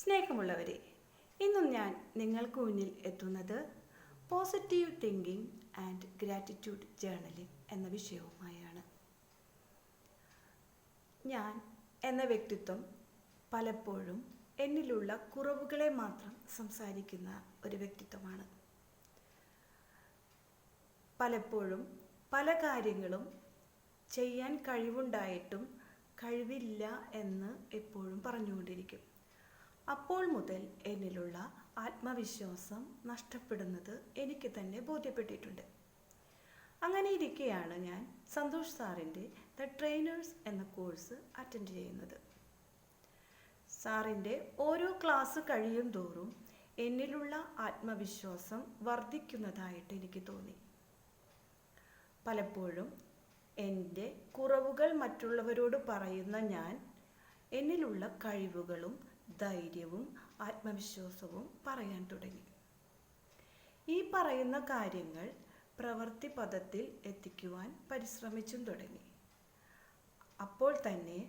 സ്നേഹമുള്ളവരെ, ഇന്നും ഞാൻ നിങ്ങൾക്ക് മുന്നിൽ എത്തുന്നത് positive thinking and gratitude journaling എന്ന വിഷയവുമായാണ്. ഞാൻ എന്ന വ്യക്തിത്വം പലപ്പോഴും എന്നിലുള്ള കുറവുകളെ മാത്രം സംസാരിക്കുന്ന ഒരു വ്യക്തിത്വമാണ്. പലപ്പോഴും പല കാര്യങ്ങളും ചെയ്യാൻ കഴിവുണ്ടായിട്ടും കഴിവില്ല എന്ന് എപ്പോഴും പറഞ്ഞുകൊണ്ടിരിക്കും. അപ്പോൾ മുതൽ എന്നിലുള്ള ആത്മവിശ്വാസം നഷ്ടപ്പെടുന്നത് എനിക്ക് തന്നെ ബോധ്യപ്പെട്ടിട്ടുണ്ട്. അങ്ങനെ ഇരിക്കെയാണ് ഞാൻ സന്തോഷ് സാറിൻ്റെ ദ ട്രെയിനേഴ്സ് എന്ന കോഴ്സ് അറ്റൻഡ് ചെയ്യുന്നത്. സാറിൻ്റെ ഓരോ ക്ലാസ് കഴിയും തോറും എന്നിലുള്ള ആത്മവിശ്വാസം വർദ്ധിക്കുന്നതായിട്ട് എനിക്ക് തോന്നി. പലപ്പോഴും എൻ്റെ കുറവുകൾ മറ്റുള്ളവരോട് പറയുന്ന ഞാൻ എന്നിലുള്ള കഴിവുകളും ധൈര്യവും ആത്മവിശ്വാസവും പറയാൻ തുടങ്ങി. ഈ പറയുന്ന കാര്യങ്ങൾ പ്രവൃത്തി പദത്തിൽ എത്തിക്കുവാൻ പരിശ്രമിച്ചും തുടങ്ങി. അപ്പോൾ തന്നെ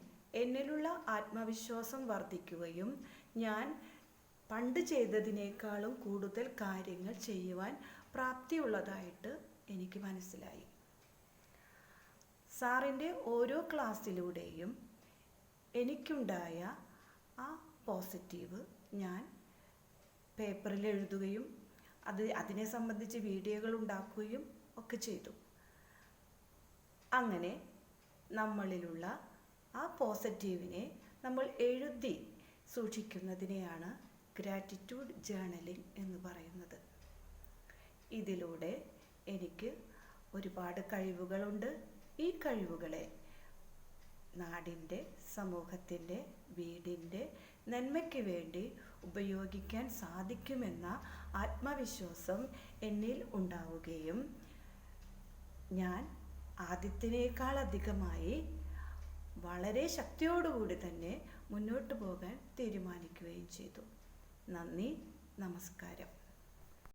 എന്നിലുള്ള ആത്മവിശ്വാസം വർദ്ധിക്കുകയും ഞാൻ പണ്ട് ചെയ്തതിനേക്കാളും കൂടുതൽ കാര്യങ്ങൾ ചെയ്യുവാൻ പ്രാപ്തിയുള്ളതായിട്ട് എനിക്ക് മനസ്സിലായി. സാറിൻ്റെ ഓരോ ക്ലാസ്സിലൂടെയും എനിക്കുണ്ടായ ആ പോസിറ്റീവ് ഞാൻ പേപ്പറിൽ എഴുതുകയും അതിനെ സംബന്ധിച്ച് വീഡിയോകൾ ഉണ്ടാക്കുകയും ഒക്കെ ചെയ്തു. അങ്ങനെ നമ്മളിലുള്ള ആ പോസിറ്റീവിനെ നമ്മൾ എഴുതി സൂക്ഷിക്കുന്നതിനെയാണ് ഗ്രാറ്റിറ്റ്യൂഡ് ജേർണലിംഗ് എന്ന് പറയുന്നത്. ഇതിലൂടെ എനിക്ക് ഒരുപാട് കഴിവുകളുണ്ട്. ഈ കഴിവുകളെ നാടിൻ്റെ, സമൂഹത്തിൻ്റെ, വീടിൻ്റെ നന്മയ്ക്ക് വേണ്ടി ഉപയോഗിക്കാൻ സാധിക്കുമെന്ന ആത്മവിശ്വാസം എന്നിൽ ഉണ്ടാവുകയും ഞാൻ ആദ്യത്തിനേക്കാൾ അധികമായി വളരെ ശക്തിയോടുകൂടി തന്നെ മുന്നോട്ട് പോകാൻ തീരുമാനിക്കുകയും ചെയ്തു. നന്ദി, നമസ്കാരം.